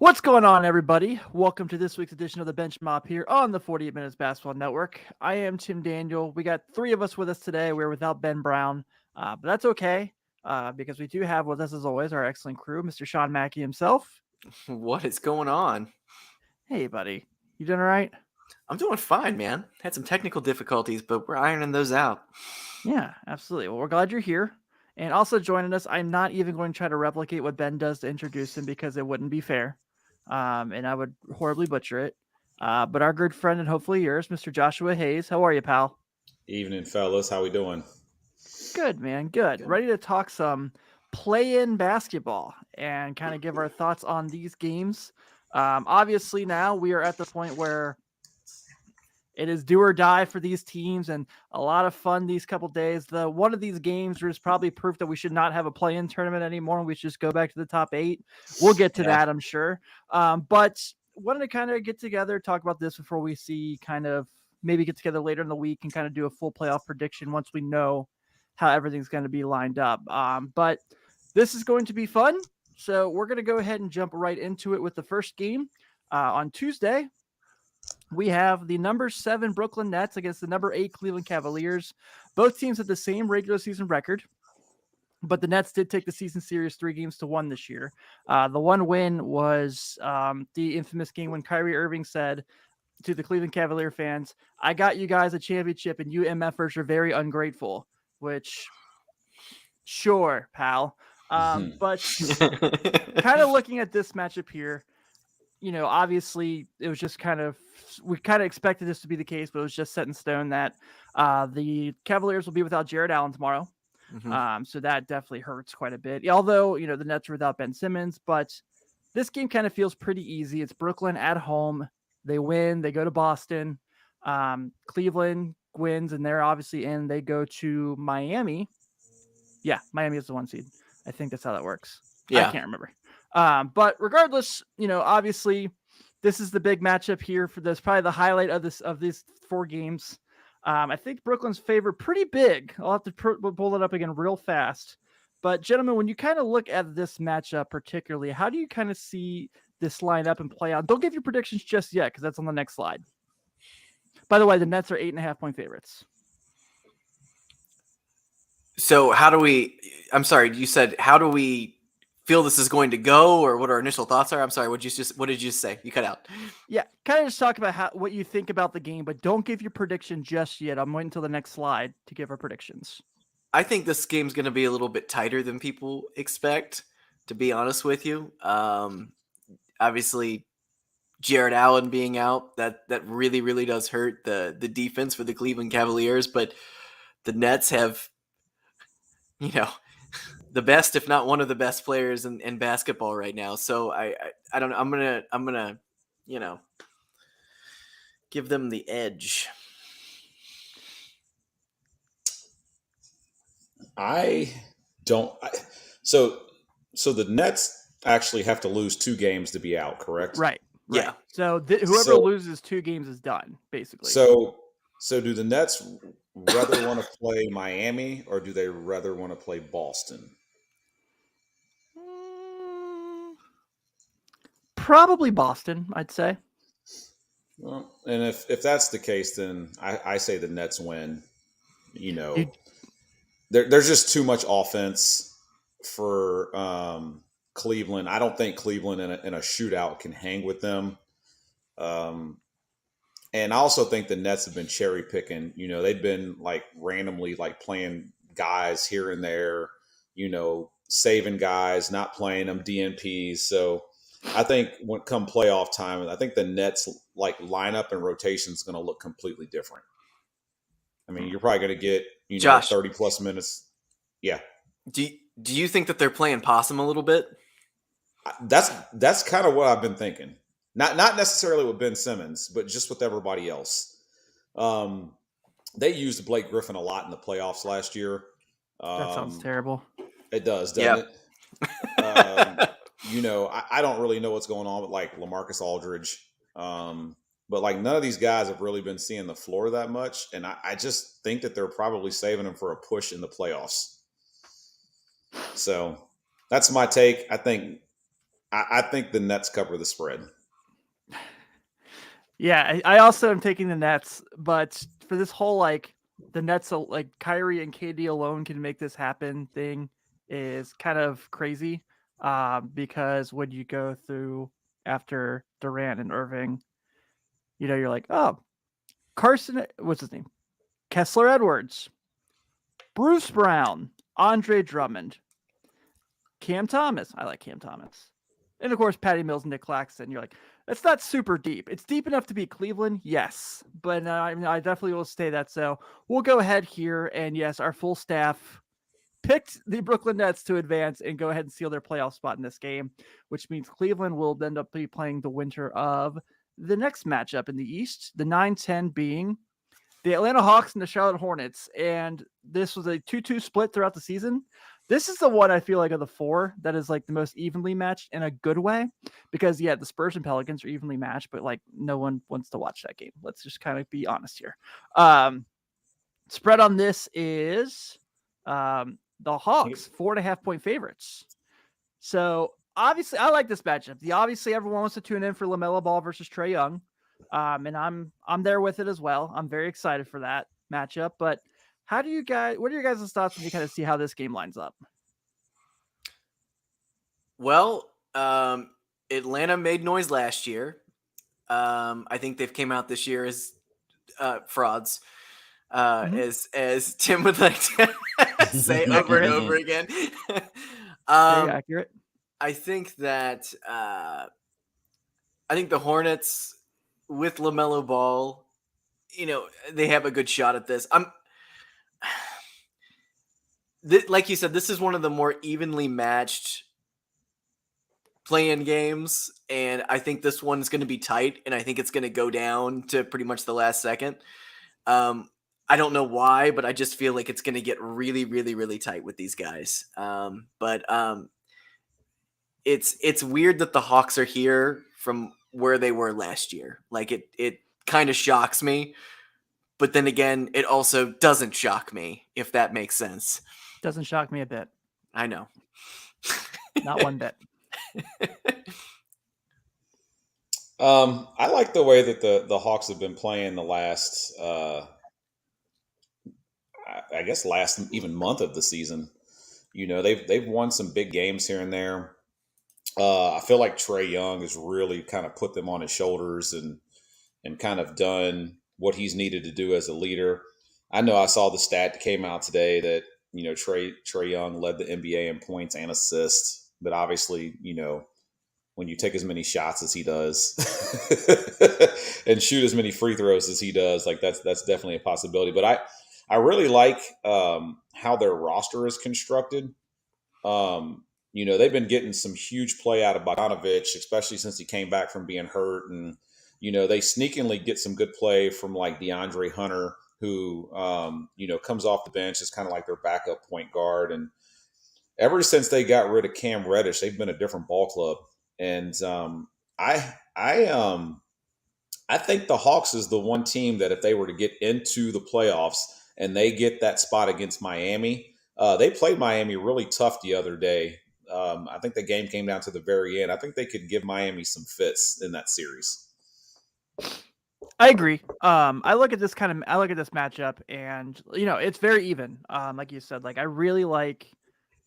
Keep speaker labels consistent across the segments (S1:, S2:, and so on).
S1: What's going on, everybody? Welcome to this week's edition of the Bench Mop here on the 48 Minutes Basketball Network. I am Tim Daniel. We got three of us with us today. We're without Ben Brown, but that's okay because we do have with us, as always, our excellent crew, Mr. Sean Mackey himself.
S2: What is going on?
S1: Hey, buddy. You doing all right?
S2: I'm doing fine, man. Had some technical difficulties, but we're ironing those out.
S1: Yeah, absolutely. Well, we're glad you're here. And also joining us, I'm not even going to try to replicate what Ben does to introduce him because it wouldn't be fair. And I would horribly butcher it. But our good friend and hopefully yours, Mr. Joshua Hayes. How are you, pal?
S3: Evening, fellas. How we doing?
S1: Good, man. Good. Ready to talk some play-in basketball and kind of give our thoughts on these games. Obviously, now we are at the point where it is do or die for these teams, and a lot of fun these couple days. One of these games is probably proof that we should not have a play-in tournament anymore, and we should just go back to the top 8. We'll get to that, I'm sure. But wanted to kind of get together, talk about this before we see maybe get together later in the week and kind of do a full playoff prediction once we know how everything's going to be lined up. But this is going to be fun, so we're going to go ahead and jump right into it with the first game on Tuesday. We have the number 7 Brooklyn Nets against the number 8 Cleveland Cavaliers. Both teams have the same regular season record, but the Nets did take the season series 3-1 this year. The one win was the infamous game when Kyrie Irving said to the Cleveland Cavalier fans, "I got you guys a championship and you MFers are very ungrateful," which, sure, pal. But kind of looking at this matchup here, obviously it was just we kind of expected this to be the case, but it was just set in stone that the Cavaliers will be without Jared Allen tomorrow. Mm-hmm. So that definitely hurts quite a bit. Although, the Nets are without Ben Simmons, but this game kind of feels pretty easy. It's Brooklyn at home. They win. They go to Boston. Cleveland wins, and they're obviously in. They go to Miami. Yeah, Miami is the 1 seed. I think that's how that works. Yeah. I can't remember. But regardless, obviously this is the big matchup here for this, probably the highlight of these 4 games. I think Brooklyn's favored pretty big. I'll have to pull it up again real fast. But gentlemen, when you kind of look at this matchup particularly, how do you kind of see this line up and play out? Don't give your predictions just yet, because that's on the next slide. By the way, the Nets are 8.5-point favorites.
S2: So I'm sorry, you said, how do we feel this is going to go, or what our initial thoughts are? I'm sorry, what did you just say? You cut out.
S1: Yeah, kind of just talk about what you think about the game, but don't give your prediction just yet. I'm waiting until the next slide to give our predictions.
S2: I think this game's going to be a little bit tighter than people expect, to be honest with you. Obviously, Jared Allen being out, that really, really does hurt the defense for the Cleveland Cavaliers, but the Nets have, the best, if not one of the best players in basketball right now. So I don't know. I'm gonna, give them the edge.
S3: So the Nets actually have to lose 2 games to be out, correct?
S1: Right.
S2: Yeah.
S1: So whoever loses 2 games is done, basically.
S3: So do the Nets rather want to play Miami, or do they rather want to play Boston?
S1: Probably Boston, I'd say.
S3: Well, and if that's the case, then I say the Nets win. There's just too much offense for Cleveland. I don't think Cleveland in a shootout can hang with them. And I also think the Nets have been cherry picking. They've been randomly playing guys here and there, saving guys, not playing them DNPs. So I think when come playoff time, I think the Nets lineup and rotation is going to look completely different. I mean, you're probably going to get,
S2: Josh,
S3: 30 plus minutes. Yeah.
S2: Do you think that they're playing possum a little bit?
S3: That's kind of what I've been thinking. Not necessarily with Ben Simmons, but just with everybody else. They used Blake Griffin a lot in the playoffs last year.
S1: That sounds terrible.
S3: It does, doesn't it? I don't really know what's going on with LaMarcus Aldridge. But none of these guys have really been seeing the floor that much. And I just think that they're probably saving them for a push in the playoffs. So that's my take. I think I think the Nets cover the spread.
S1: Yeah, I also am taking the Nets, but for this whole like the Nets, like Kyrie and KD alone can make this happen thing is kind of crazy. Because when you go through after Durant and Irving, you're like, oh, Carson, what's his name? Kessler Edwards, Bruce Brown, Andre Drummond, Cam Thomas. I like Cam Thomas. And of course, Patty Mills and Nick Claxton. You're like, that's not super deep. It's deep enough to beat Cleveland, yes. But I definitely will say that. So we'll go ahead here. And yes, our full staff picked the Brooklyn Nets to advance and go ahead and seal their playoff spot in this game, which means Cleveland will end up be playing the winner of the next matchup in the East, the 9-10 being the Atlanta Hawks and the Charlotte Hornets. And this was a 2-2 split throughout the season. This is the one I feel like of the four that is like the most evenly matched in a good way, because the Spurs and Pelicans are evenly matched, but like no one wants to watch that game. Let's just kind of be honest here. Spread on this is the Hawks 4.5-point favorites. So obviously I like this matchup. Obviously everyone wants to tune in for LaMelo Ball versus Trey Young. And I'm there with it as well. I'm very excited for that matchup, but what are your guys' thoughts when you kind of see how this game lines up?
S2: Well, Atlanta made noise last year. I think they've came out this year as frauds, as Tim would like to say over and over again.
S1: Very accurate.
S2: I think that I think the Hornets with LaMelo Ball, they have a good shot at this. Like you said, this is one of the more evenly matched play-in games, and I think this one's going to be tight, and I think it's going to go down to pretty much the last second. I don't know why, but I just feel like it's going to get really, really, really tight with these guys. But it's weird that the Hawks are here from where they were last year. Like it kind of shocks me, but then again, it also doesn't shock me, if that makes sense.
S1: Doesn't shock me a bit.
S2: I know.
S1: Not one bit.
S3: I like the way that the Hawks have been playing the last, I guess, last even month of the season. They've won some big games here and there. I feel like Trey Young has really kind of put them on his shoulders and kind of done what he's needed to do as a leader. I know I saw the stat that came out today that Trey Young led the NBA in points and assists, but obviously when you take as many shots as he does and shoot as many free throws as he does, like that's definitely a possibility. But I really like how their roster is constructed. They've been getting some huge play out of Bogdanović, especially since he came back from being hurt. And, they sneakingly get some good play from like DeAndre Hunter, who, comes off the bench as kind of like their backup point guard. And ever since they got rid of Cam Reddish, they've been a different ball club. And I think the Hawks is the one team that if they were to get into the playoffs and they get that spot against Miami, they played Miami really tough the other day. I think the game came down to the very end. I think they could give Miami some fits in that series.
S1: I agree. I look at this matchup, and it's very even. Like you said, like I really like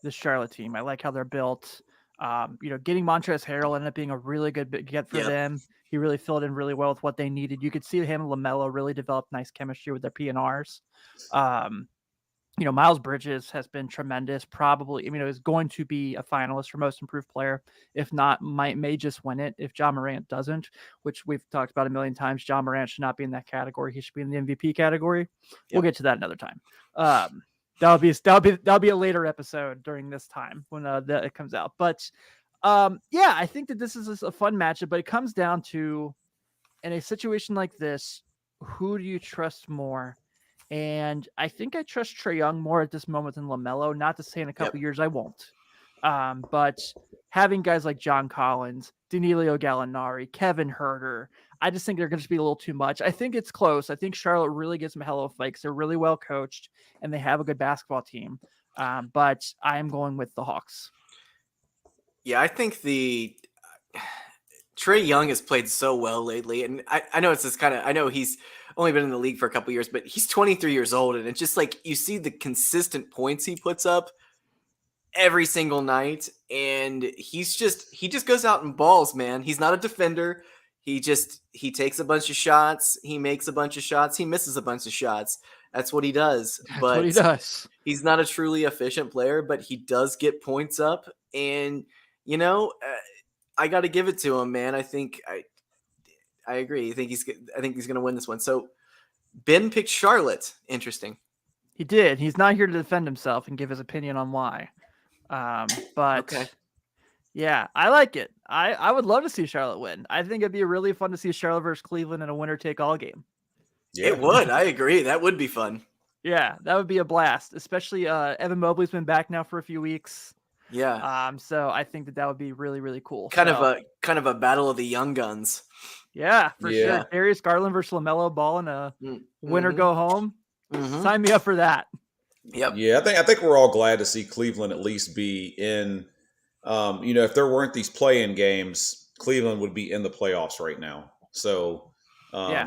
S1: the Charlotte team. I like how they're built. Getting Montrezl Harrell ended up being a really good get for them. He really filled in really well with what they needed. You could see him and LaMelo really develop nice chemistry with their PNRs. Miles Bridges has been tremendous. Probably, is going to be a finalist for most improved player. If not, may just win it if Ja Morant doesn't, which we've talked about a million times. Ja Morant should not be in that category. He should be in the MVP category. We'll get to that another time. That'll be a later episode during this time when it comes out. But I think that this is a fun matchup, but it comes down to, in a situation like this, who do you trust more? And I think I trust Trey Young more at this moment than LaMelo. Not to say in a couple years I won't. But having guys like John Collins, Danilo Gallinari, Kevin Huerter, I just think they're going to be a little too much. I think it's close. I think Charlotte really gives them a hell of a fight because they're really well coached and they have a good basketball team. But I am going with the Hawks.
S2: Yeah, I think Trey Young has played so well lately, and I know it's this kind of. I know he's only been in the league for a couple years, but he's 23 years old, and it's just like you see the consistent points he puts up every single night, and he just goes out and balls, man. He's not a defender. He takes a bunch of shots, he makes a bunch of shots, he misses a bunch of shots. That's what he does.
S1: That's
S2: but
S1: what he does.
S2: He's not a truly efficient player, but he does get points up, and I got to give it to him, man. I agree. I think he's going to win this one. So Ben picked Charlotte. Interesting.
S1: He did. He's not here to defend himself and give his opinion on why. But
S2: okay.
S1: Yeah, I like it. I would love to see Charlotte win. I think it'd be really fun to see Charlotte versus Cleveland in a winner-take-all game.
S3: Yeah.
S2: It would. I agree. That would be fun.
S1: Yeah, that would be a blast. Especially Evan Mobley's been back now for a few weeks.
S2: Yeah.
S1: So I think that would be really, really cool.
S2: Kind of a battle of the young guns.
S1: Yeah, for sure. Darius Garland versus LaMelo Ball in a winner go home. Mm-hmm. Sign me up for that.
S2: Yep.
S3: Yeah, I think we're all glad to see Cleveland at least be in. If there weren't these play-in games, Cleveland would be in the playoffs right now. So, I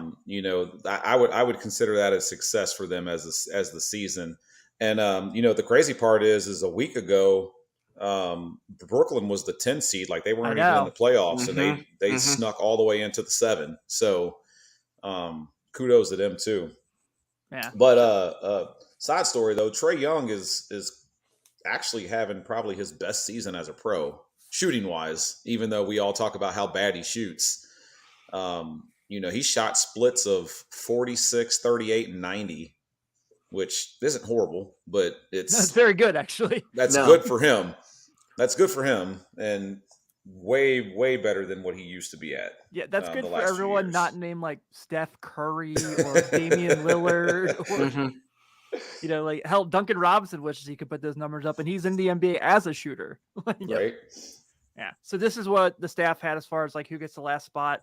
S3: would consider that a success for them as the season. And the crazy part is a week ago, Brooklyn was the 10 seed, like they weren't even in the playoffs, and they snuck all the way into the 7. So, kudos to them too.
S1: Yeah.
S3: But side story though, Trey Young is actually having probably his best season as a pro, shooting wise, even though we all talk about how bad he shoots. He shot splits of 46, 38, and 90, which isn't horrible, but
S1: that's very good, actually.
S3: That's good for him. That's good for him, and way, way better than what he used to be at.
S1: Yeah, that's good for everyone not named like Steph Curry or Damian Lillard or like hell, Duncan Robinson wishes he could put those numbers up, and he's in the NBA as a shooter.
S3: Right.
S1: Yeah. So this is what the staff had as far as like who gets the last spot.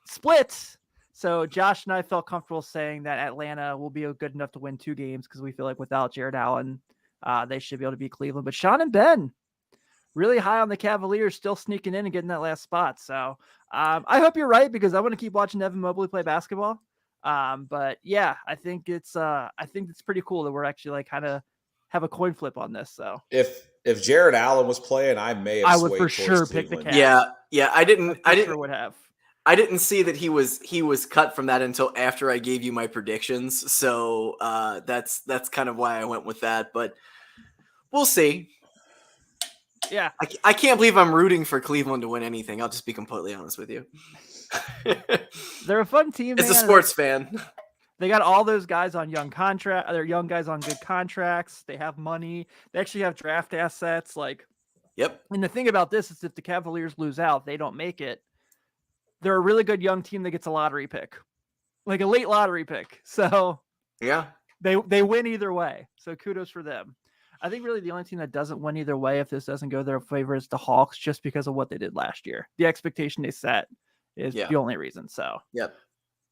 S1: Splits. So Josh and I felt comfortable saying that Atlanta will be good enough to win 2 games because we feel like without Jared Allen, they should be able to beat Cleveland. But Sean and Ben really high on the Cavaliers, still sneaking in and getting that last spot. So I hope you're right because I want to keep watching Evan Mobley play basketball. But yeah, I think it's pretty cool that we're actually like kind of have a coin flip on this. So
S3: if Jared Allen was playing, I would
S1: for sure pick the
S3: Cavs.
S2: Yeah. I didn't see that he was cut from that until after I gave you my predictions. So that's kind of why I went with that. But we'll see.
S1: Yeah,
S2: I can't believe I'm rooting for Cleveland to win anything. I'll just be completely honest with you.
S1: They're a fun team.
S2: It's a sports fan.
S1: They got all those guys on young contract. They're young guys on good contracts. They have money. They actually have draft assets.
S2: Yep.
S1: And the thing about this is if the Cavaliers lose out, they don't make it. They're a really good young team that gets a lottery pick, like a late lottery pick. So
S2: yeah,
S1: they win either way. So kudos for them. I think really the only team that doesn't win either way, if this doesn't go their favor, is the Hawks, just because of what they did last year. The expectation they set is the only reason. So,
S2: yep.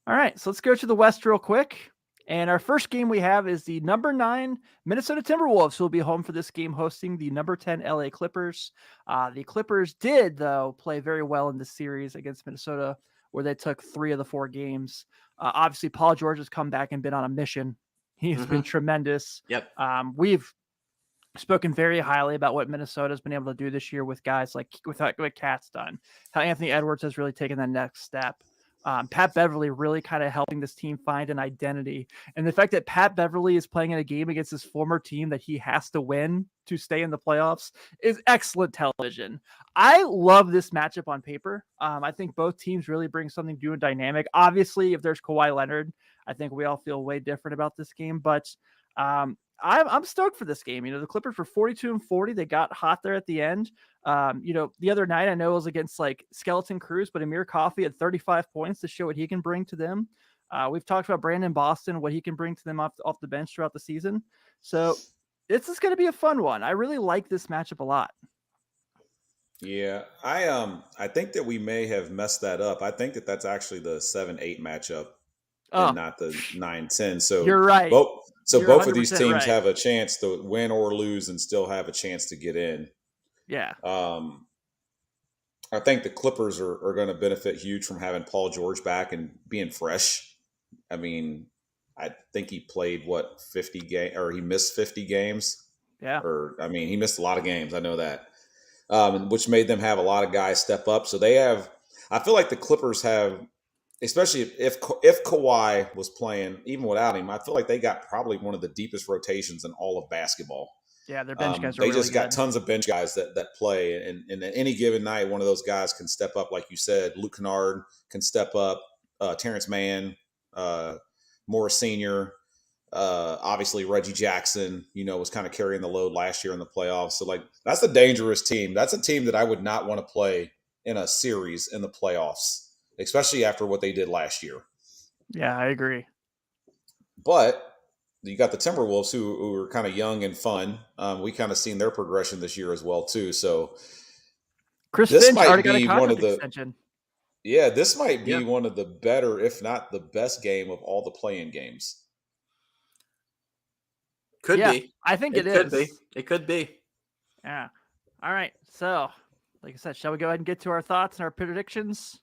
S1: All right, so let's go to the West real quick. And our first game we have is the number 9 Minnesota Timberwolves, who will be home for this game, hosting the number 10 LA Clippers. The Clippers did, though, play very well in this series against Minnesota, where they took 3 of the 4 games. Obviously, Paul George has come back and been on a mission. He's been tremendous.
S2: Yep.
S1: We've spoken very highly about what Minnesota's been able to do this year with guys like what Cat's done, how Anthony Edwards has really taken that next step. Pat Beverly really kind of helping this team find an identity. And the fact that Pat Beverly is playing in a game against his former team that he has to win to stay in the playoffs is excellent television. I love this matchup on paper. I think both teams really bring something new and dynamic. Obviously, if there's Kawhi Leonard, I think we all feel way different about this game, but I'm stoked for this game. The Clippers were 42-40. They got hot there at the end. The other night I know it was against like Skeleton Crews, but Amir Coffey had 35 points to show what he can bring to them. We've talked about Brandon Boston, what he can bring to them off the bench throughout the season. So this is going to be a fun one. I really like this matchup a lot.
S3: Yeah, I think that we may have messed that up. I think that that's actually the 7-8 matchup and not the 9-10. So
S1: you're right.
S3: Both of these teams
S1: right.
S3: have a chance to win or lose and still have a chance to get in.
S1: Yeah.
S3: I think the Clippers are going to benefit huge from having Paul George back and being fresh. I mean, I think he played 50 game, or he missed 50 games,
S1: Yeah.
S3: or I mean, he missed a lot of games. I know that, which made them have a lot of guys step up. So they have. I feel like the Clippers have, especially if Kawhi was playing, even without him, I feel like they got probably one of the deepest rotations in all of basketball.
S1: Yeah, their bench guys are
S3: They
S1: really
S3: just got
S1: good.
S3: tons of bench guys that play, and at any given night, one of those guys can step up, like you said. Luke Kennard can step up. Terrence Mann, Morris Senior, obviously Reggie Jackson. Was kind of carrying the load last year in the playoffs. So like that's a dangerous team. That's a team that I would not want to play in a series in the playoffs, especially after what they did last year.
S1: Yeah, I agree.
S3: But you got the Timberwolves who are kind of young and fun. We kind of seen their progression this year as well too. So
S1: Chris
S3: this
S1: Finch
S3: might
S1: already got a
S3: be one
S1: contract
S3: of the
S1: extension.
S3: yeah, this might be
S2: Yeah.
S3: one of the better, if not the best game of all the play-in games.
S2: Could
S1: Yeah,
S2: be.
S1: I think
S2: It could be. It could be.
S1: Yeah. All right. So, like I said, shall we go ahead and get to our thoughts and our predictions?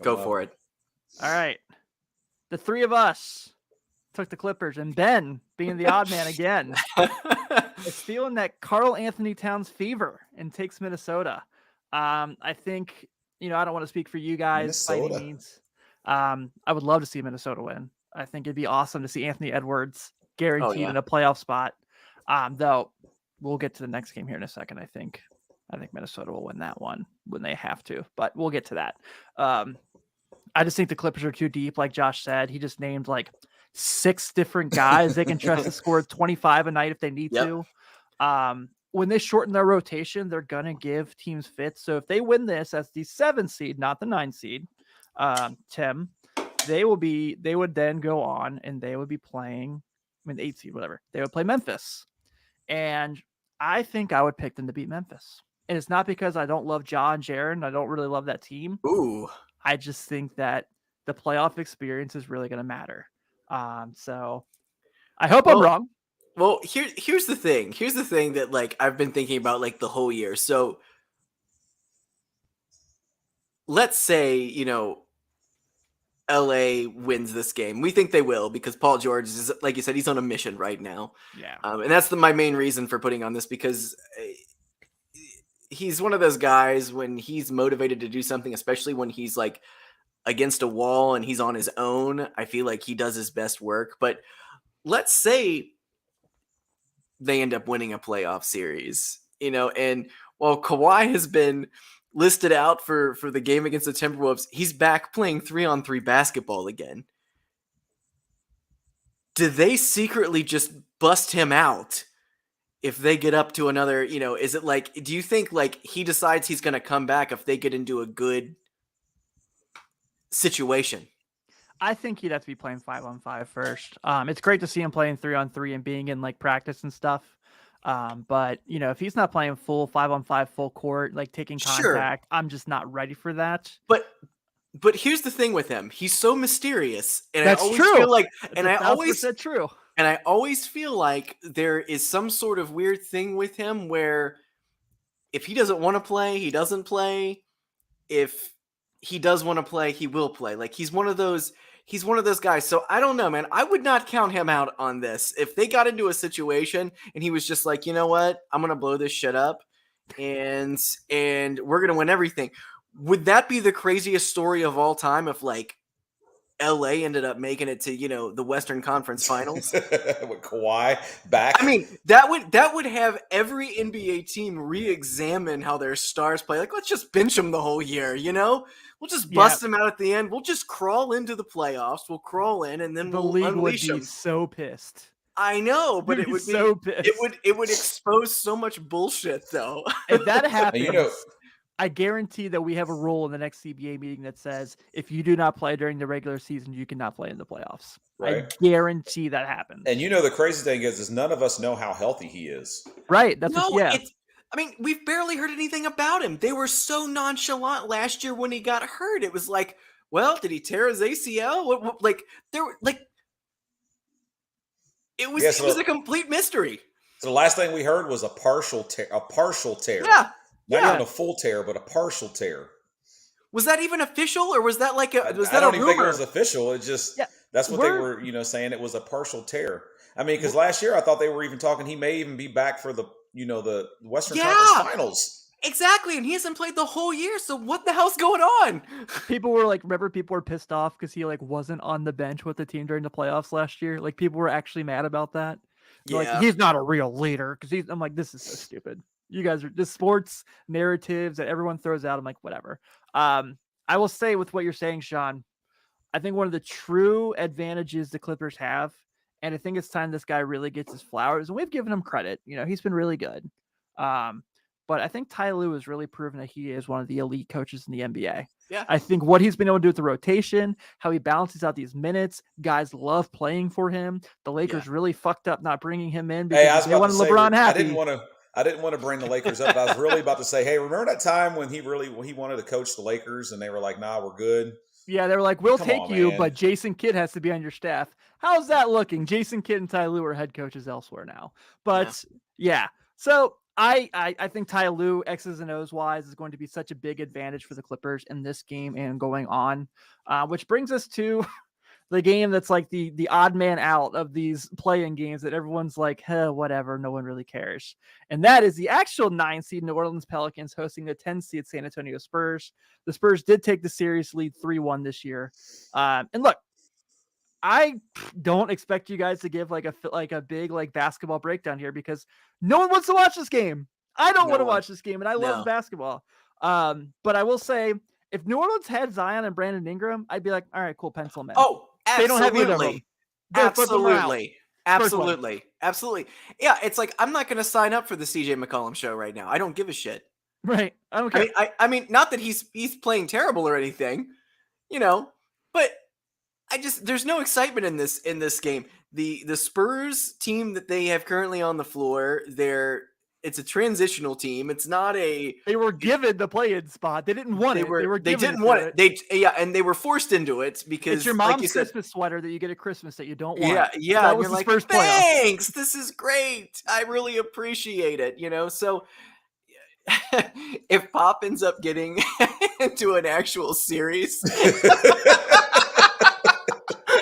S2: Go for it.
S1: All right. The three of us took the Clippers, and Ben, being the odd man again, is feeling that Karl Anthony Towns fever and takes Minnesota. I think, I don't want to speak for you guys by any
S3: Minnesota.
S1: means. I would love to see Minnesota win. I think it'd be awesome to see Anthony Edwards guaranteed
S2: yeah.
S1: in a playoff spot. Though we'll get to the next game here in a second. I think Minnesota will win that one when they have to, but we'll get to that. I just think the Clippers are too deep. Like Josh said, he just named like 6 different guys they can trust to score 25 a night if they need to. When they shorten their rotation, they're going to give teams fits. So if they win this as the 7 seed, not the 9 seed, Tim, they would then go on and they would be playing, the 8 seed, whatever. They would play Memphis. And I think I would pick them to beat Memphis. And it's not because I don't love Ja and Jaren. I don't really love that team.
S2: Ooh.
S1: I just think that the playoff experience is really going to matter. So I hope I'm wrong.
S2: Well, here's the thing. Here's the thing that like I've been thinking about like the whole year. So let's say, LA wins this game. We think they will because Paul George is, like you said, he's on a mission right now.
S1: Yeah.
S2: And that's my main reason for putting on this because he's one of those guys when he's motivated to do something, especially when he's like against a wall and he's on his own, I feel like he does his best work. But let's say they end up winning a playoff series, and while Kawhi has been listed out for the game against the Timberwolves, he's back playing 3-on-3 basketball again. Do they secretly just bust him out if they get up to another, is it like, do you think like he decides he's going to come back if they get into a good situation?
S1: I think he'd have to be playing 5-on-5 first. It's great to see him playing 3-on-3 and being in like practice and stuff. But if he's not playing full 5-on-5 full court, like taking contact, I'm just not ready for that.
S2: But here's the thing with him. He's so mysterious. And
S1: That's
S2: I always
S1: true.
S2: feel like,
S1: That's true.
S2: And I always feel like there is some sort of weird thing with him where if he doesn't want to play, he doesn't play. If he does want to play, he will play. Like he's one of those guys. So I don't know, man. I would not count him out on this. If they got into a situation and he was just like, you know what, I'm going to blow this shit up and we're going to win everything. Would that be the craziest story of all time if like LA ended up making it to, the Western Conference Finals?
S3: With Kawhi back.
S2: I mean, that would have every NBA team re-examine how their stars play. Like, let's just bench them the whole year, We'll just bust them out at the end. We'll just crawl into the playoffs. We'll crawl in and then
S1: the
S2: we'll
S1: league
S2: unleash
S1: would be
S2: them.
S1: so pissed.
S2: I know, but it would be
S1: so pissed.
S2: It would expose so much bullshit though.
S1: If that happens,
S3: And,
S1: I guarantee that we have a rule in the next CBA meeting that says if you do not play during the regular season, you cannot play in the playoffs.
S3: Right.
S1: I guarantee that happens.
S3: And the crazy thing is none of us know how healthy he is.
S1: Right. That's
S2: I mean, we've barely heard anything about him. They were so nonchalant last year when he got hurt. It was like, well, did he tear his ACL? It was a complete mystery.
S3: So the last thing we heard was a partial tear.
S2: Yeah.
S3: Not
S2: Yeah.
S3: even a full tear, but a partial tear.
S2: Was that even official, or was that like
S3: I
S2: that
S3: don't
S2: a
S3: even think it
S2: rumor?
S3: was official. It just
S1: Yeah,
S3: that's what they
S1: we're
S3: were, saying it was a partial tear. I mean, because last year I thought they were even talking he may even be back for the the Western Conference
S2: Yeah,
S3: Finals.
S2: exactly, and he hasn't played the whole year. So what the hell's going on?
S1: people were like, remember, people were pissed off because he like wasn't on the bench with the team during the playoffs last year. Like people were actually mad about that. They're like,
S2: Yeah,
S1: he's not a real leader because he's. I'm like, this is so stupid. You guys are just sports narratives that everyone throws out. I'm like, whatever. I will say with what you're saying, Sean, I think one of the true advantages the Clippers have, and I think it's time this guy really gets his flowers, and we've given him credit. He's been really good. But I think Ty Lue has really proven that he is one of the elite coaches in the NBA.
S2: yeah,
S1: I think what he's been able to do with the rotation, how he balances out these minutes, guys love playing for him. The Lakers really fucked up not bringing him in
S3: Hey, I
S1: because
S3: was
S1: they
S3: about to
S1: wanted
S3: say
S1: LeBron
S3: I
S1: happy.
S3: didn't want to bring the Lakers up. But I was really about to say, hey, remember that time when he wanted to coach the Lakers and they were like, nah, we're good.
S1: Yeah, they were like, we'll
S3: Come
S1: take
S3: on,
S1: you,
S3: man.
S1: but Jason Kidd has to be on your staff. How's that looking? Jason Kidd and Ty Lue are head coaches elsewhere now. But yeah. So I think Ty Lue, X's and O's wise, is going to be such a big advantage for the Clippers in this game and going on. Which brings us to the game that's like the odd man out of these play-in games that everyone's like, whatever, no one really cares. And that is the actual 9 seed New Orleans Pelicans hosting the 10 seed San Antonio Spurs. The Spurs did take the series lead 3-1 this year. And look, I don't expect you guys to give like a big like basketball breakdown here because no one wants to watch this game. I don't want to watch this game, and I love basketball. But I will say, if New Orleans had Zion and Brandon Ingram, I'd be like, all right, cool, pencil them in.
S2: Oh, absolutely.
S1: They don't have either of them.
S2: Absolutely. Yeah, it's like I'm not going to sign up for the CJ McCollum show right now. I don't give a shit.
S1: Right. I don't care.
S2: I mean, not that he's playing terrible or anything, but there's no excitement in this game. The Spurs team that they have currently on the floor, it's a transitional team. It's not a.
S1: They were given the play-in spot. They didn't want it.
S2: They didn't want it. And they were forced into it because
S1: it's your mom's Christmas sweater that you get at Christmas that you don't want.
S2: Yeah.
S1: That was the Spurs playoff.
S2: Thanks. This is great. I really appreciate it. So if Pop ends up getting into an actual series.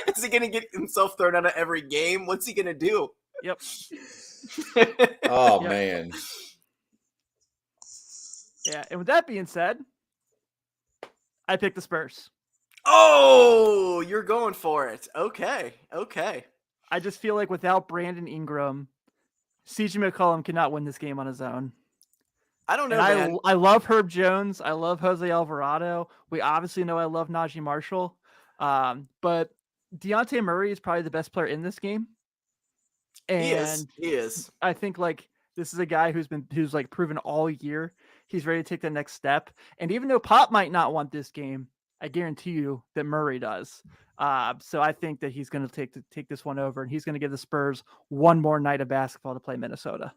S2: Is he going to get himself thrown out of every game? What's he going to do?
S1: Yep.
S3: Oh, man.
S1: Yeah, and with that being said, I picked the Spurs.
S2: Oh, you're going for it. Okay.
S1: I just feel like without Brandon Ingram, CJ McCollum cannot win this game on his own.
S2: I don't know, man.
S1: I love Herb Jones. I love Jose Alvarado. We obviously know I love Najee Marshall. But Dejounte Murray is probably the best player in this game. And
S2: he is.
S1: I think like this is a guy who's like proven all year he's ready to take the next step. And even though Pop might not want this game, I guarantee you that Murray does. So I think that he's going to take this one over, and he's going to give the Spurs one more night of basketball to play Minnesota.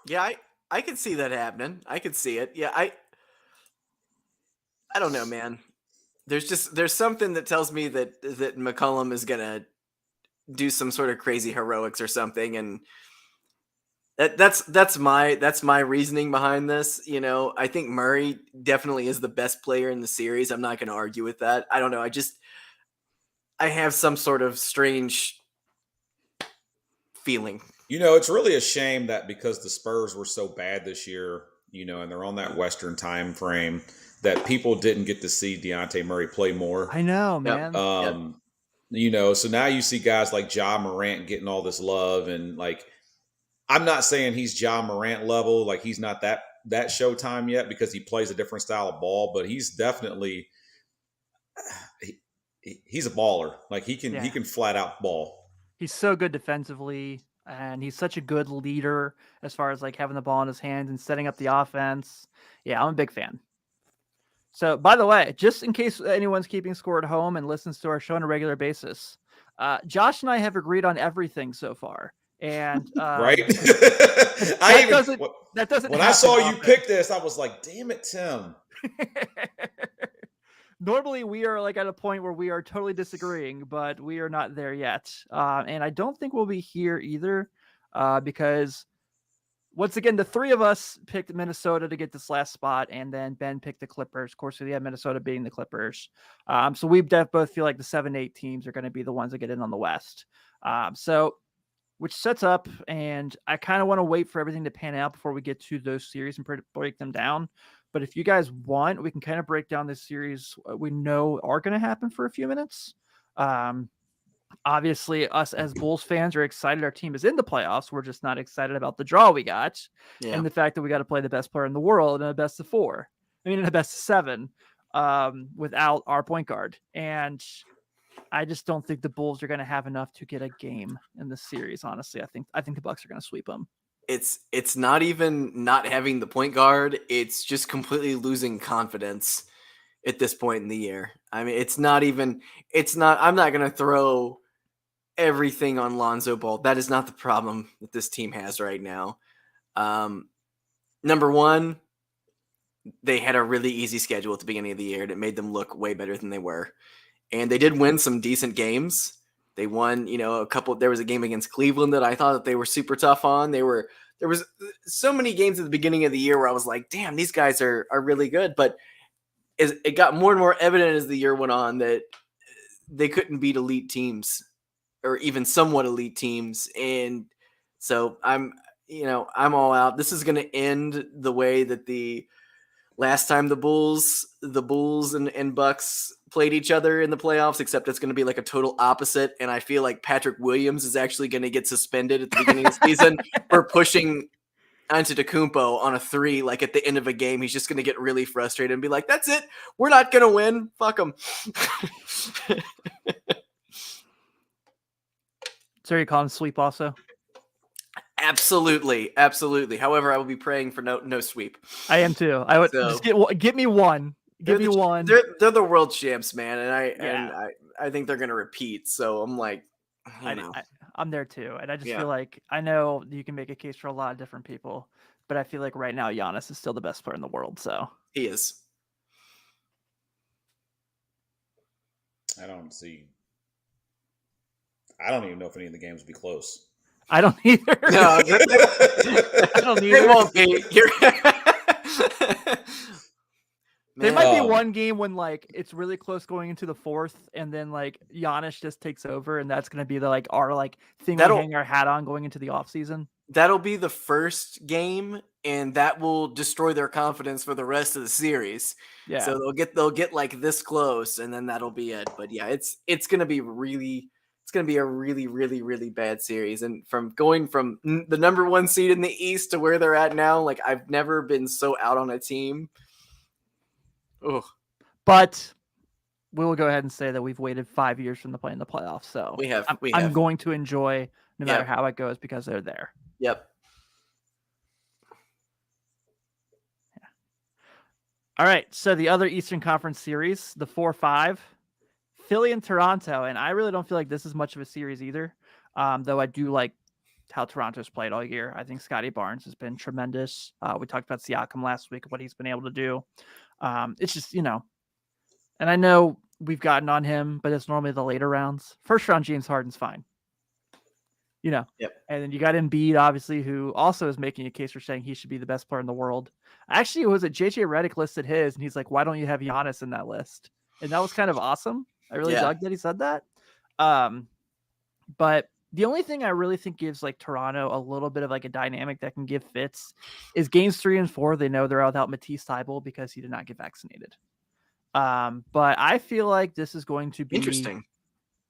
S2: Yeah, I could see that happening. I could see it. Yeah, I don't know, man. There's something that tells me that McCollum is gonna do some sort of crazy heroics or something, and that's my reasoning behind this. I think Murray definitely is the best player in the series. I'm not going to argue with that. I don't know. I have some sort of strange feeling.
S3: It's really a shame that because the Spurs were so bad this year, and they're on that Western time frame, that people didn't get to see Dejounte Murray play more.
S1: I know, man.
S3: So now you see guys like Ja Morant getting all this love, and like, I'm not saying he's Ja Morant level, like he's not that Showtime yet because he plays a different style of ball, but he's definitely he's a baller. Like he can flat out ball.
S1: He's so good defensively, and he's such a good leader as far as like having the ball in his hands and setting up the offense. Yeah, I'm a big fan. So, by the way, just in case anyone's keeping score at home and listens to our show on a regular basis, Josh and I have agreed on everything so far. And
S3: right,
S1: that doesn't.
S3: When I saw you pick this, I was like, "Damn it, Tim!"
S1: Normally, we are like at a point where we are totally disagreeing, but we are not there yet. And I don't think we'll be here either, because once again, the three of us picked Minnesota to get this last spot, and then Ben picked the Clippers. Of course, we had Minnesota beating the Clippers. So we both feel like the 7-8 teams are going to be the ones that get in on the West. Which sets up, and I kind of want to wait for everything to pan out before we get to those series and break them down. But if you guys want, we can kind of break down this series we know are going to happen for a few minutes. Obviously, us as Bulls fans are excited our team is in the playoffs. We're just not excited about the draw we got and the fact that we got to play the best player in the world in a best of 4. I mean, in a best of 7 without our point guard. And I just don't think the Bulls are going to have enough to get a game in the series. Honestly, I think the Bucks are going to sweep them.
S2: It's not even not having the point guard. It's just completely losing confidence at this point in the year. I mean, I'm not going to throw everything on Lonzo Ball. That is not the problem that this team has right now. Number one, they had a really easy schedule at the beginning of the year that made them look way better than they were. And they did win some decent games. They won, a couple. There was a game against Cleveland that I thought that they were super tough on. There was so many games at the beginning of the year where I was like, damn, these guys are really good. But it got more and more evident as the year went on that they couldn't beat elite teams or even somewhat elite teams. And so I'm all out. This is going to end the way that the last time the Bulls and Bucks played each other in the playoffs, except it's going to be like a total opposite. And I feel like Patrick Williams is actually going to get suspended at the beginning of the season for pushing Antetokounmpo on a 3, like at the end of a game. He's just going to get really frustrated and be like, that's it. We're not going to win. Fuck them.
S1: So you call him sweep also?
S2: Absolutely. However, I will be praying for no sweep.
S1: I am too. I would just get me one. Give me one.
S2: They're the world champs, man, and I think they're gonna repeat. So I'm like,
S1: I'm there too, and I just feel like I know you can make a case for a lot of different people, but I feel like right now Giannis is still the best player in the world. So
S2: he is.
S3: I don't even know if any of the games will be close.
S1: I don't either.
S2: No,
S1: I don't either.
S2: They won't be.
S1: There might be one game when like it's really close going into the 4th, and then like Giannis just takes over, and that's going to be our thing we hang our hat on going into the off season.
S2: That'll be the first game, and that will destroy their confidence for the rest of the series.
S1: Yeah.
S2: So they'll get like this close, and then that'll be it. But yeah, it's going to be a really, really, really bad series. And from going from the number 1 seed in the East to where they're at now, like I've never been so out on a team. Ugh.
S1: But we will go ahead and say that we've waited 5 years from the play in the playoffs. So I'm going to enjoy no matter how it goes because they're there.
S2: Yep.
S1: Yeah. All right. So the other Eastern Conference series, the 4-5, Philly and Toronto. And I really don't feel like this is much of a series either. Though I do like how Toronto's played all year. I think Scotty Barnes has been tremendous. We talked about Siakam last week, what he's been able to do. It's just, and I know we've gotten on him, but it's normally the later rounds. First round, James Harden's fine.
S2: Yep.
S1: And then you got Embiid, obviously, who also is making a case for saying he should be the best player in the world. Actually, was it JJ Redick listed his, and he's like, why don't you have Giannis in that list? And that was kind of awesome. I really dug that he said that. But the only thing I really think gives like Toronto a little bit of like a dynamic that can give fits is games 3 and 4. They know they're without Matisse Thybulle because he did not get vaccinated. But I feel like this is going to be
S2: interesting.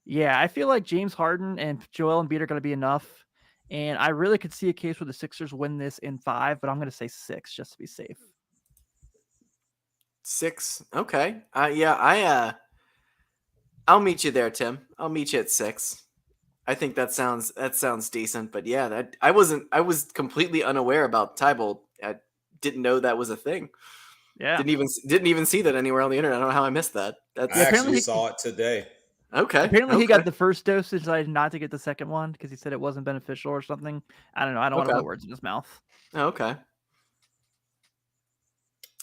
S1: Yeah, I feel like James Harden and Joel Embiid are going to be enough. And I really could see a case where the Sixers win this in 5, but I'm going to say 6 just to be safe.
S2: 6. Okay. I'll meet you there, Tim. I'll meet you at 6. I think that sounds decent, but yeah, I was completely unaware about Thybulle. I didn't know that was a thing.
S1: Yeah.
S2: Didn't even see that anywhere on the internet. I don't know how I missed that.
S3: I actually saw it today.
S2: Okay.
S1: Apparently he got the first dose and decided not to get the second one because he said it wasn't beneficial or something. I don't know. I don't want to put words in his mouth.
S2: Okay.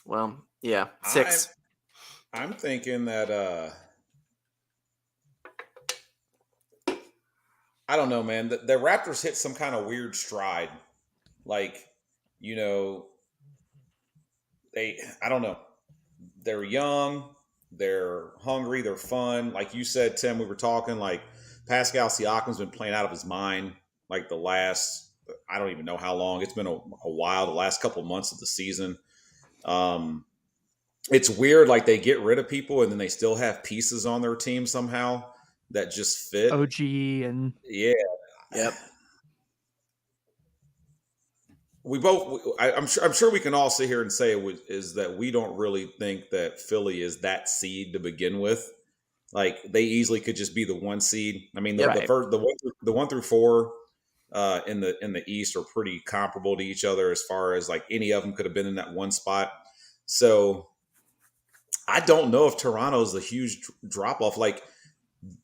S2: Well, yeah, 6.
S3: I'm thinking that I don't know, man. The Raptors hit some kind of weird stride. Like you know, I don't know. They're young, they're hungry, they're fun. Like you said, Tim, we were talking like Pascal Siakam's been playing out of his mind like the last, I don't even know how long. It's been a while, the last couple of months of the season. It's weird, like they get rid of people and then they still have pieces on their team somehow that just fit.
S1: OG and
S3: yeah.
S2: Yep.
S3: I'm sure we can all sit here and say is that we don't really think that Philly is that seed to begin with. Like they easily could just be the 1 seed. I mean, the 1 through 4 in the East are pretty comparable to each other as far as like any of them could have been in that one spot. So I don't know if Toronto's a huge drop off. Like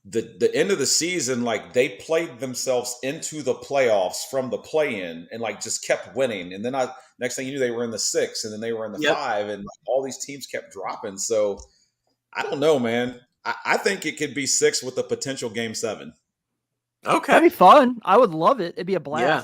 S3: the end of the season, like they played themselves into the playoffs from the play-in and like just kept winning. And then next thing you knew, they were in the 6 and then they were in the 5 and like, all these teams kept dropping. So I don't know, man. I think it could be 6 with a potential game 7.
S2: Okay.
S1: That'd be fun. I would love it. It'd be a blast.
S2: Yeah.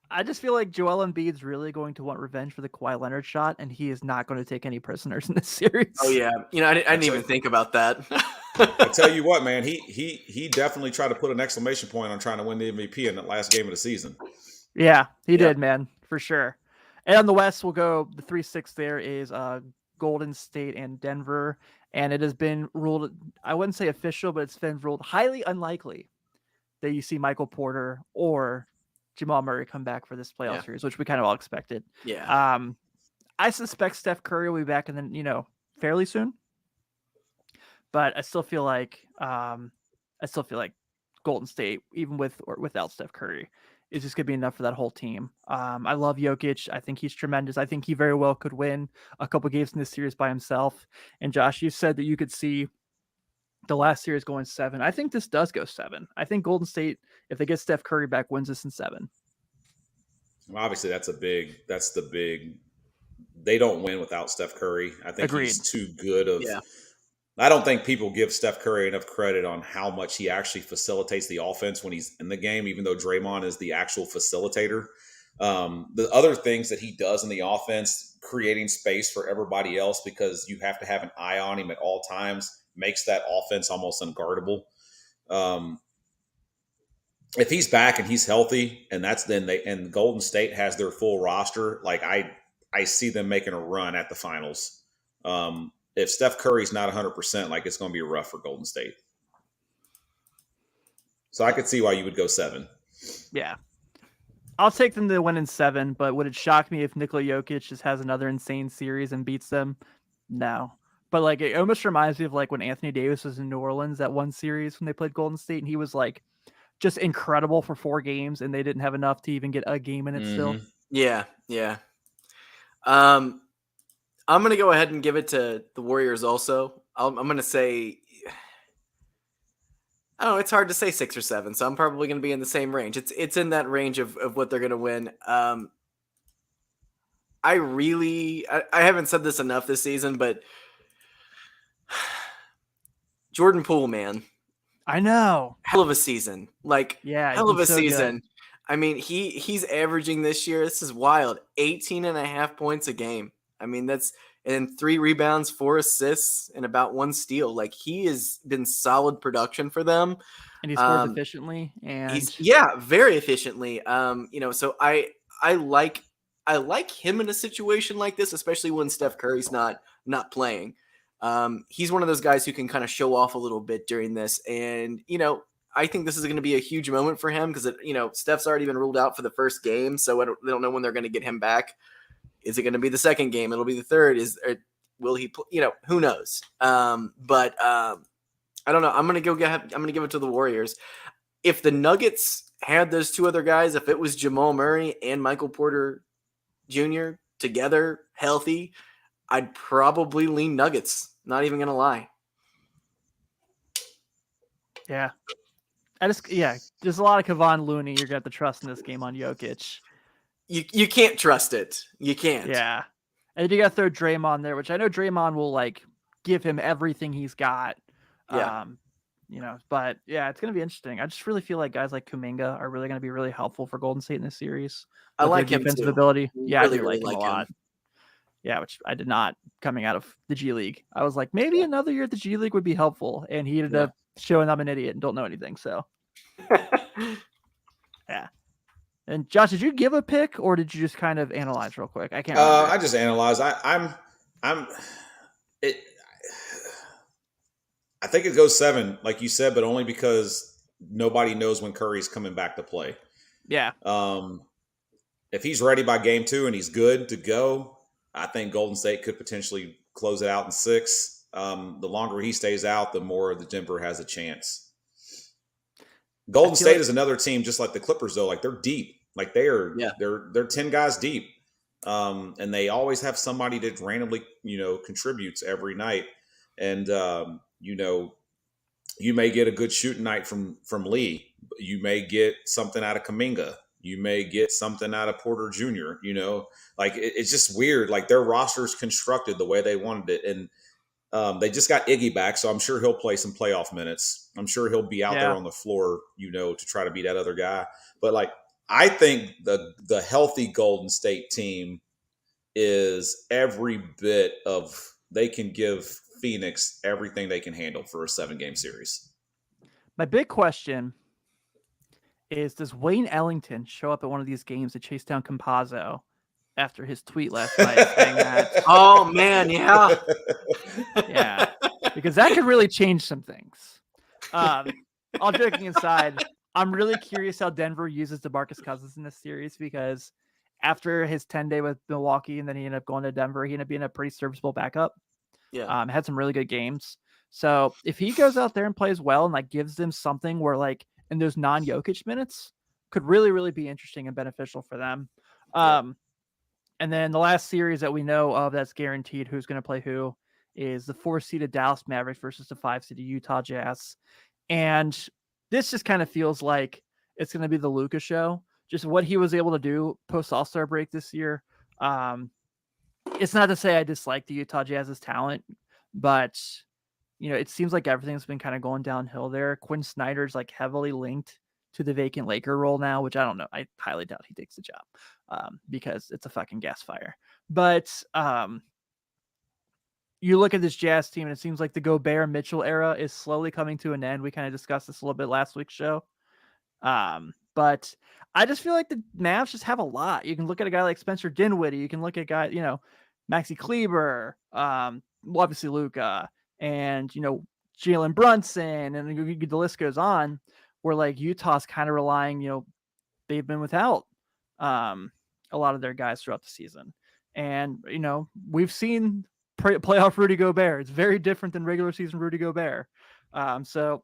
S1: I just feel like Joel Embiid's really going to want revenge for the Kawhi Leonard shot, and he is not going to take any prisoners in this series.
S2: Oh yeah, I didn't even think about that.
S3: I tell you what, man, he definitely tried to put an exclamation point on trying to win the MVP in that last game of the season.
S1: Yeah, he did, man, for sure. And on the West, we'll go the 3-6 there is Golden State and Denver, and it has been ruled, I wouldn't say official, but it's been ruled highly unlikely that you see Michael Porter or Jamal Murray come back for this playoff series, which we kind of all expected.
S2: Yeah.
S1: I suspect Steph Curry will be back and then, fairly soon. But I still feel like Golden State, even with or without Steph Curry, is just gonna be enough for that whole team. I love Jokic. I think he's tremendous. I think he very well could win a couple games in this series by himself. And Josh, you said that you could see the last series going 7. I think this does go 7. I think Golden State, if they get Steph Curry back, wins this in 7.
S3: Well, obviously, that's the big. They don't win without Steph Curry. I think he's too good of.
S2: Yeah.
S3: I don't think people give Steph Curry enough credit on how much he actually facilitates the offense when he's in the game, even though Draymond is the actual facilitator. The other things that he does in the offense, creating space for everybody else because you have to have an eye on him at all times, makes that offense almost unguardable. If he's back and he's healthy, and Golden State has their full roster, like I see them making a run at the finals. If Steph Curry's not 100%, like it's going to be rough for Golden State. So I could see why you would go 7.
S1: Yeah. I'll take them to win in 7, but would it shock me if Nikola Jokic just has another insane series and beats them? No. But like it almost reminds me of like when Anthony Davis was in New Orleans that one series when they played Golden State and he was like just incredible for 4 games and they didn't have enough to even get a game in it still.
S2: Yeah. I'm going to go ahead and give it to the Warriors also. I'm going to say, I don't know, it's hard to say 6 or 7, so I'm probably going to be in the same range. It's in that range of what they're going to win. I haven't said this enough this season, but Jordan Poole, man.
S1: I know.
S2: Hell of a season. Hell of a season.
S1: Good.
S2: I mean, he's averaging this year, this is wild, 18.5 points a game. I mean, and 3 rebounds, 4 assists, and about 1 steal. Like he has been solid production for them.
S1: And he scores efficiently and
S2: very efficiently. So I like him in a situation like this, especially when Steph Curry's not playing. He's one of those guys who can kind of show off a little bit during this. And, I think this is going to be a huge moment for him because, Steph's already been ruled out for the first game. So they don't know when they're going to get him back. Is it going to be the second game? It'll be the third. Will he, who knows? But I don't know. I'm going to give it to the Warriors. If the Nuggets had those 2 other guys, if it was Jamal Murray and Michael Porter Jr. together, healthy, I'd probably lean Nuggets. Not even going to lie.
S1: Yeah. There's a lot of Kevon Looney you're going to have to trust in this game on Jokic.
S2: You can't trust it. You can't.
S1: Yeah. And you got to throw Draymond there, which I know Draymond will like give him everything he's got.
S2: Yeah.
S1: But yeah, it's going to be interesting. I just really feel like guys like Kuminga are really going to be really helpful for Golden State in this series
S2: I
S1: with their
S2: like him
S1: defensive
S2: too.
S1: ability. Yeah, I
S2: Really,
S1: do
S2: really
S1: like him a
S2: like
S1: lot.
S2: him.
S1: Yeah, which I did not coming out of the G League. I was like, maybe another year at the G League would be helpful. And he ended up showing I'm an idiot and don't know anything. So, yeah. And Josh, did you give a pick or did you just kind of analyze real quick? I can't remember.
S3: I just analyze. I'm. It. I think it goes 7, like you said, but only because nobody knows when Curry's coming back to play.
S1: Yeah.
S3: If he's ready by game 2 and he's good to go, I think Golden State could potentially close it out in 6. The longer he stays out, the more the Denver has a chance. Golden State is another team, just like the Clippers, though. Like they're deep. Like they're 10 guys deep, and they always have somebody that randomly contributes every night. And you may get a good shooting night from Lee. You may get something out of Kuminga. You may get something out of Porter Jr. Like it's just weird. Like their roster's constructed the way they wanted it, and they just got Iggy back, so I'm sure he'll play some playoff minutes. I'm sure he'll be out there on the floor, to try to beat that other guy. But like, I think the healthy Golden State team is every bit of they can give Phoenix everything they can handle for a 7-game series.
S1: My big question is, does Wayne Ellington show up at one of these games to chase down Campazzo after his tweet last night saying that?
S2: Oh man, yeah.
S1: Yeah, because that could really change some things. All joking aside, I'm really curious how Denver uses DeMarcus Cousins in this series, because after his 10-day with Milwaukee and then he ended up going to Denver, he ended up being a pretty serviceable backup.
S2: Yeah.
S1: Had some really good games. So if he goes out there and plays well and like gives them something where like in those non-Jokic minutes, could really, really be interesting and beneficial for them. And then the last series that we know of that's guaranteed who's going to play who is the 4-seeded Dallas Mavericks versus the 5-seeded Utah Jazz. And this just kind of feels like it's going to be the Luka show. Just what he was able to do post All-Star break this year. It's not to say I dislike the Utah Jazz's talent, but it seems like everything's been kind of going downhill there. Quinn Snyder's like heavily linked to the vacant Laker role now, which I don't know. I highly doubt he takes the job because it's a fucking gas fire. But you look at this Jazz team and it seems like the Gobert Mitchell era is slowly coming to an end. We kind of discussed this a little bit last week's show. But I just feel like the Mavs just have a lot. You can look at a guy like Spencer Dinwiddie. You can look at a guy, Maxi Kleber, obviously Luka, and, Jalen Brunson, and the list goes on, where like Utah's kind of relying, they've been without a lot of their guys throughout the season. And, we've seen playoff Rudy Gobert. It's very different than regular season Rudy Gobert. So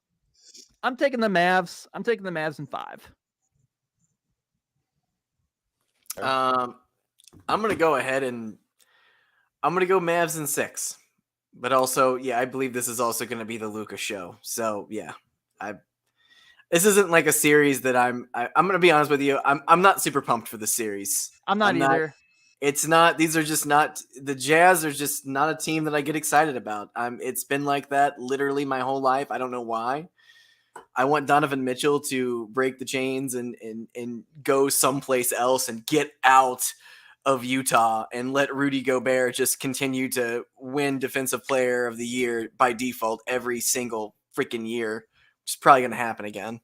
S1: I'm taking the Mavs. I'm taking the Mavs in 5.
S2: I'm going to go ahead and I'm going to go Mavs in 6. But also, I believe this is also going to be the Luka show. So, this isn't like a series that I'm going to be honest with you. I'm not super pumped for the series.
S1: I'm not either.
S2: It's not. These are just not. The Jazz are just not a team that I get excited about. It's been like that literally my whole life. I don't know why. I want Donovan Mitchell to break the chains and go someplace else and get out of Utah and let Rudy Gobert just continue to win Defensive Player of the Year by default every single freaking year, which is probably going to happen again.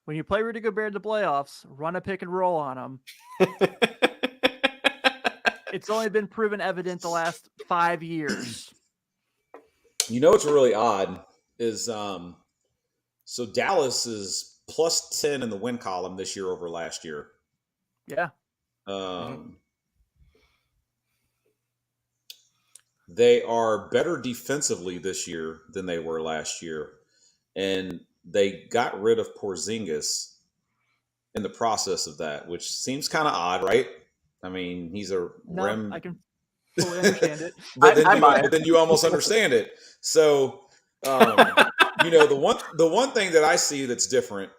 S1: When you play Rudy Gobert in the playoffs, run a pick and roll on him. It's only been proven evident the last 5 years.
S3: What's really odd is so Dallas is plus 10 in the win column this year over last year.
S1: Yeah.
S3: They are better defensively this year than they were last year. And they got rid of Porzingis in the process of that, which seems kind of odd, right? I mean, he's a rim.
S1: I can fully understand it.
S3: but then you almost understand it. So, the one thing that I see that's different,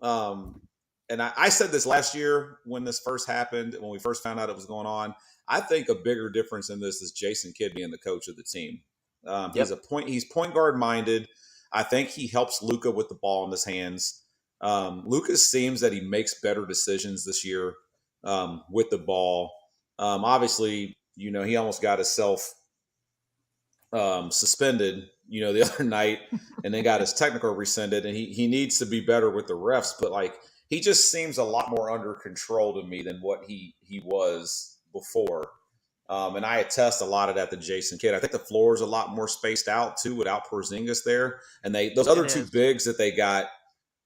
S3: and I said this last year when this first happened, when we first found out it was going on, I think a bigger difference in this is Jason Kidd being the coach of the team. He's point guard minded. I think he helps Luka with the ball in his hands. Luka seems that he makes better decisions this year with the ball. Obviously, he almost got himself suspended, the other night, and then got his technical rescinded, and he needs to be better with the refs. But like, he just seems a lot more under control to me than what he was before. And I attest a lot of that to Jason Kidd. I think the floor is a lot more spaced out too without Porzingis there, and those other two bigs that they got,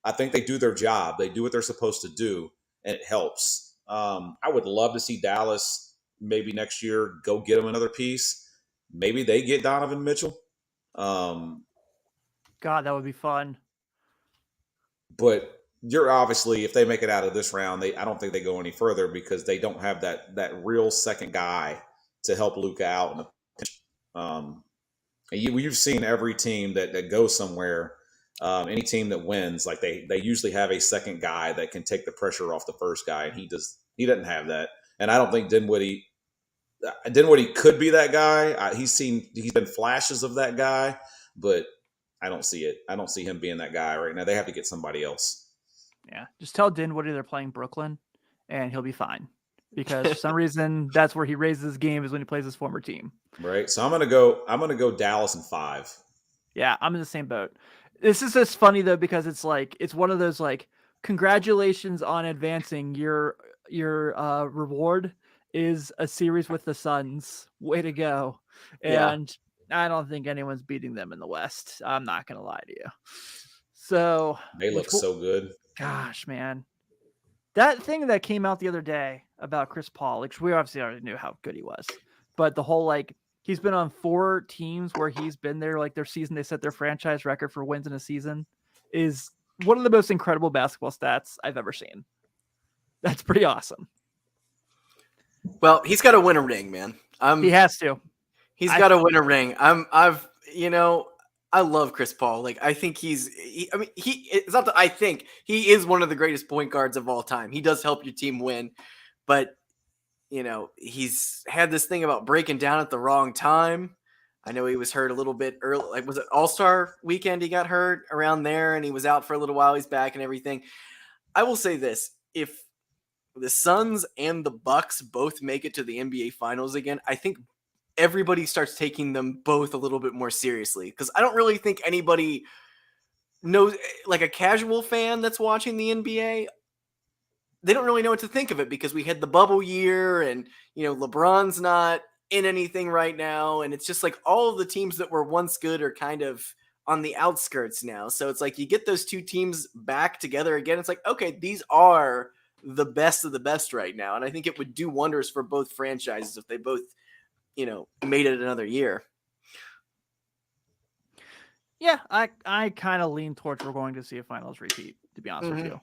S3: I think they do their job. They do what they're supposed to do, and it helps. I would love to see Dallas maybe next year go get him another piece. Maybe they get Donovan Mitchell.
S1: God, that would be fun.
S3: But you're obviously, if they make it out of this round, I don't think they go any further because they don't have that real second guy to help Luka out in the pinch. You've seen every team that goes somewhere, any team that wins, like they usually have a second guy that can take the pressure off the first guy, and he doesn't have that. And I don't think Dinwiddie could be that guy. He's been flashes of that guy, but I don't see it. I don't see him being that guy right now. They have to get somebody else.
S1: Yeah, just tell Dinwiddie they're playing Brooklyn, and he'll be fine. Because for some reason, that's where he raises his game, is when he plays his former team.
S3: Right. So I'm gonna go Dallas in 5.
S1: Yeah, I'm in the same boat. This is just funny though, because it's one of those like, congratulations on advancing. Your reward is a series with the Suns. Way to go. And I don't think anyone's beating them in the West. I'm not gonna lie to you. So
S3: they look so good.
S1: Gosh, man. That thing that came out the other day about Chris Paul, which we obviously already knew how good he was, but the whole he's been on 4 teams where he's been there, their season, they set their franchise record for wins in a season, is one of the most incredible basketball stats I've ever seen. That's pretty awesome.
S2: Well, he's got to win a ring, man.
S1: He has to.
S2: He's got to win a ring. I love Chris Paul. I think it's not that I think he is one of the greatest point guards of all time. He does help your team win, but he's had this thing about breaking down at the wrong time. I know he was hurt a little bit early. Was it All-Star weekend? He got hurt around there and he was out for a little while. He's back and everything. I will say this. If the Suns and the Bucks both make it to the NBA Finals again, I think everybody starts taking them both a little bit more seriously, because I don't really think anybody knows, a casual fan that's watching the NBA, they don't really know what to think of it, because we had the bubble year and, LeBron's not in anything right now. And it's just all of the teams that were once good are kind of on the outskirts now. So it's you get those two teams back together again. It's okay, these are the best of the best right now. And I think it would do wonders for both franchises if they both made it another year.
S1: Yeah, I kind of lean towards we're going to see a finals repeat, to be honest with you.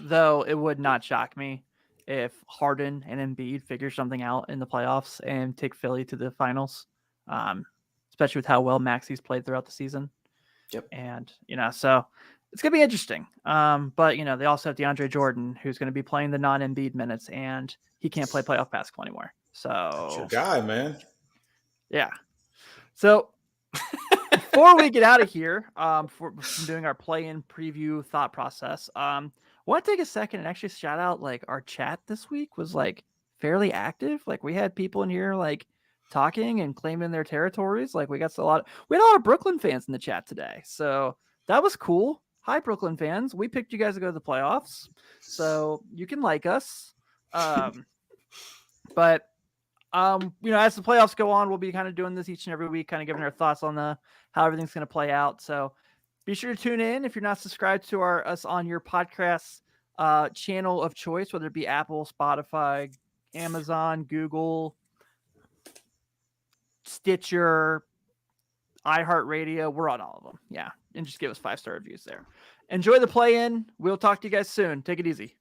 S1: Though it would not shock me if Harden and Embiid figure something out in the playoffs and take Philly to the finals, especially with how well Maxi's played throughout the season.
S2: Yep.
S1: And, so it's going to be interesting. But, they also have DeAndre Jordan, who's going to be playing the non-Embiid minutes, and he can't play playoff basketball anymore. So
S3: that's your guy, man.
S1: Yeah. So before we get out of here, from doing our play-in preview thought process, I want to take a second and actually shout out our chat this week was fairly active. We had people in here talking and claiming their territories. We had a lot of Brooklyn fans in the chat today, so that was cool. Hi, Brooklyn fans. We picked you guys to go to the playoffs, so you can like us. But as the playoffs go on, we'll be kind of doing this each and every week, kind of giving our thoughts on how everything's going to play out. So be sure to tune in if you're not subscribed to us on your podcast channel of choice, whether it be Apple, Spotify, Amazon, Google, Stitcher, iHeartRadio. We're on all of them. Yeah. And just give us 5-star reviews there. Enjoy the play-in. We'll talk to you guys soon. Take it easy.